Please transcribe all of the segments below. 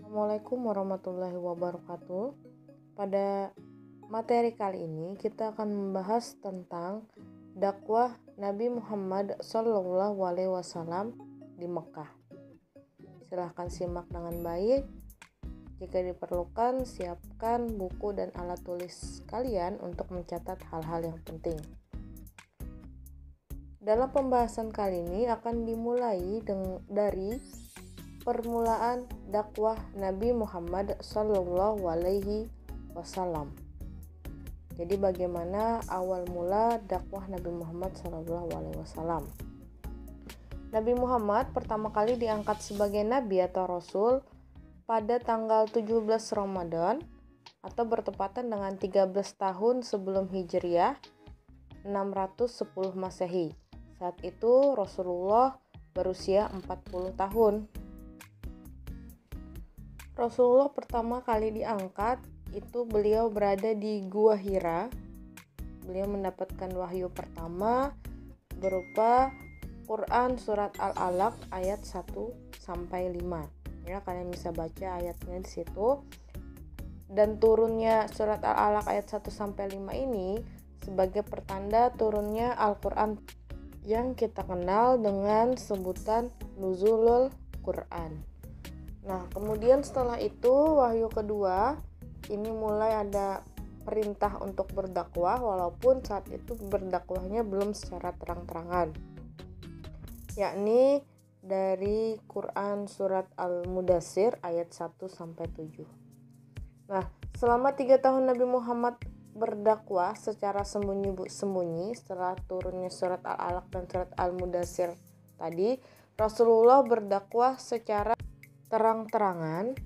Assalamualaikum warahmatullahi wabarakatuh. Pada materi kali ini kita akan membahas tentang dakwah Nabi Muhammad SAW di Mekah. Silahkan simak dengan baik. Jika diperlukan, siapkan buku dan alat tulis kalian untuk mencatat hal-hal yang penting. Dalam pembahasan kali ini akan dimulai dari permulaan dakwah Nabi Muhammad SAW. Jadi bagaimana awal mula dakwah Nabi Muhammad SAW? Nabi Muhammad pertama kali diangkat sebagai nabi atau rasul pada tanggal 17 Ramadan atau bertepatan dengan 13 tahun sebelum Hijriah 610 Masehi. Saat itu Rasulullah berusia 40 tahun. Rasulullah pertama kali diangkat itu beliau berada di Gua Hira. Beliau mendapatkan wahyu pertama berupa Quran surat Al-Alaq ayat 1 sampai 5. Ya, kalian bisa baca ayatnya di situ. Dan turunnya surat Al-Alaq ayat 1 sampai 5 ini sebagai pertanda turunnya Al-Qur'an yang kita kenal dengan sebutan Nuzulul Quran. Nah, kemudian setelah itu wahyu kedua, ini mulai ada perintah untuk berdakwah walaupun saat itu berdakwahnya belum secara terang-terangan. Yakni dari Quran surat Al-Mudassir ayat 1 sampai 7. Nah, selama 3 tahun Nabi Muhammad berdakwah secara sembunyi-sembunyi setelah turunnya surat Al-Alaq dan surat Al-Mudassir tadi, Rasulullah berdakwah secara terang-terangan.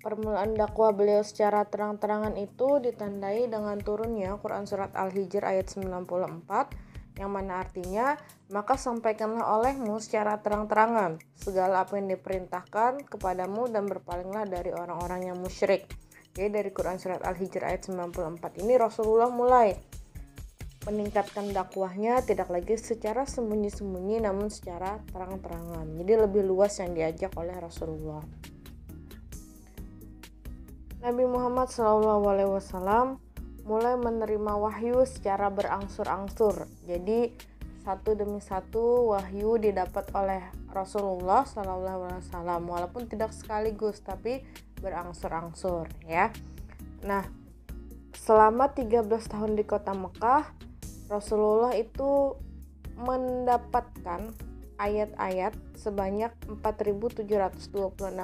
Permulaan dakwah beliau secara terang-terangan itu ditandai dengan turunnya Quran surat Al-Hijr ayat 94 yang mana artinya, maka sampaikanlah olehmu secara terang-terangan segala apa yang diperintahkan kepadamu dan berpalinglah dari orang-orang yang musyrik. Jadi dari Quran surat Al-Hijr ayat 94 ini Rasulullah mulai meningkatkan dakwahnya tidak lagi secara sembunyi-sembunyi namun secara terang-terangan. Jadi lebih luas yang diajak oleh Rasulullah. Nabi Muhammad SAW mulai menerima wahyu secara berangsur-angsur. Jadi satu demi satu wahyu didapat oleh Rasulullah SAW walaupun tidak sekaligus tapi berangsur-angsur ya. Nah, selama 13 tahun di kota Mekah, Rasulullah itu mendapatkan ayat-ayat sebanyak 4.726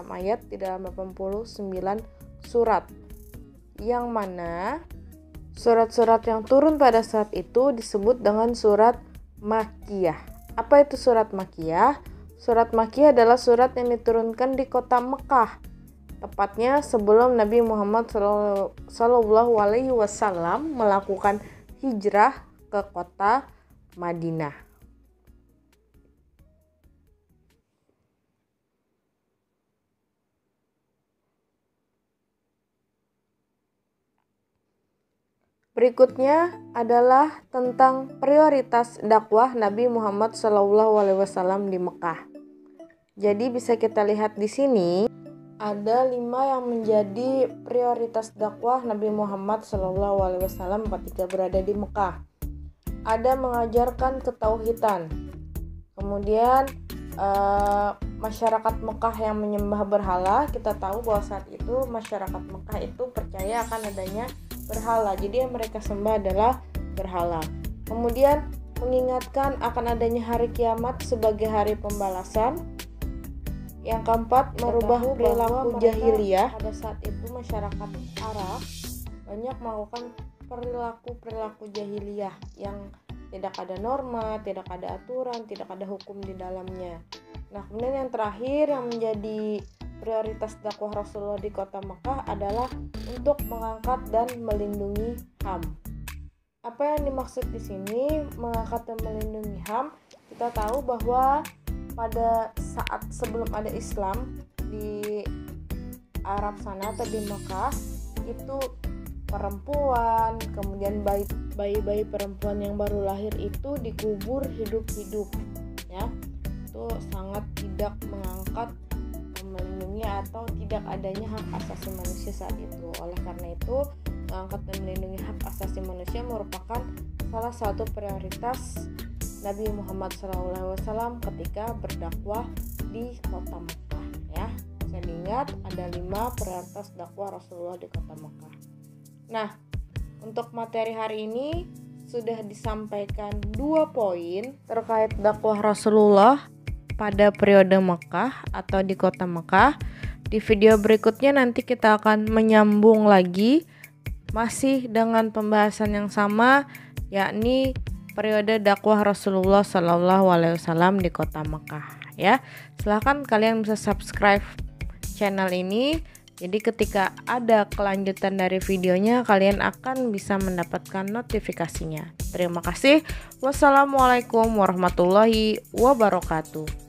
ayat di dalam 89 surat. Yang mana surat-surat yang turun pada saat itu disebut dengan surat Makkiyah. Apa itu surat Makkiyah? Surat Makkiyah adalah surat yang diturunkan di kota Mekah, tepatnya sebelum Nabi Muhammad SAW melakukan hijrah ke kota Madinah. Berikutnya adalah tentang prioritas dakwah Nabi Muhammad SAW di Mekah. Jadi bisa kita lihat di sini ada 5 yang menjadi prioritas dakwah Nabi Muhammad SAW ketika berada di Mekah. Ada mengajarkan ketauhidan. Kemudian masyarakat Mekah yang menyembah berhala, kita tahu bahwa saat itu masyarakat Mekah itu percaya akan adanya berhala. Jadi yang mereka sembah adalah berhala. Kemudian mengingatkan akan adanya hari kiamat sebagai hari pembalasan. Yang keempat, merubah perilaku jahiliyah. Pada saat itu masyarakat Arab banyak melakukan perilaku jahiliyah yang tidak ada norma, tidak ada aturan, tidak ada hukum di dalamnya. Nah, kemudian yang terakhir yang menjadi prioritas dakwah Rasulullah di kota Mekah adalah untuk mengangkat dan melindungi HAM. Apa yang dimaksud di sini mengangkat dan melindungi HAM? Kita tahu bahwa pada saat sebelum ada Islam di Arab sana atau di Mekah itu perempuan, kemudian bayi-bayi perempuan yang baru lahir itu dikubur hidup-hidup ya. Itu sangat tidak mengangkat, melindungi atau tidak adanya hak asasi manusia saat itu. Oleh karena itu, mengangkat dan melindungi hak asasi manusia merupakan salah satu prioritas Nabi Muhammad SAW ketika berdakwah di kota Mekah ya. Saya ingat ada 5 prioritas dakwah Rasulullah di kota Mekah. Nah, untuk materi hari ini sudah disampaikan 2 poin terkait dakwah Rasulullah pada periode Mekah atau di kota Mekah. Di video berikutnya nanti kita akan menyambung lagi masih dengan pembahasan yang sama, yakni periode dakwah Rasulullah SAW di kota Mekah ya. Silahkan kalian bisa subscribe channel ini. Jadi ketika ada kelanjutan dari videonya, kalian akan bisa mendapatkan notifikasinya. Terima kasih. Wassalamualaikum warahmatullahi wabarakatuh.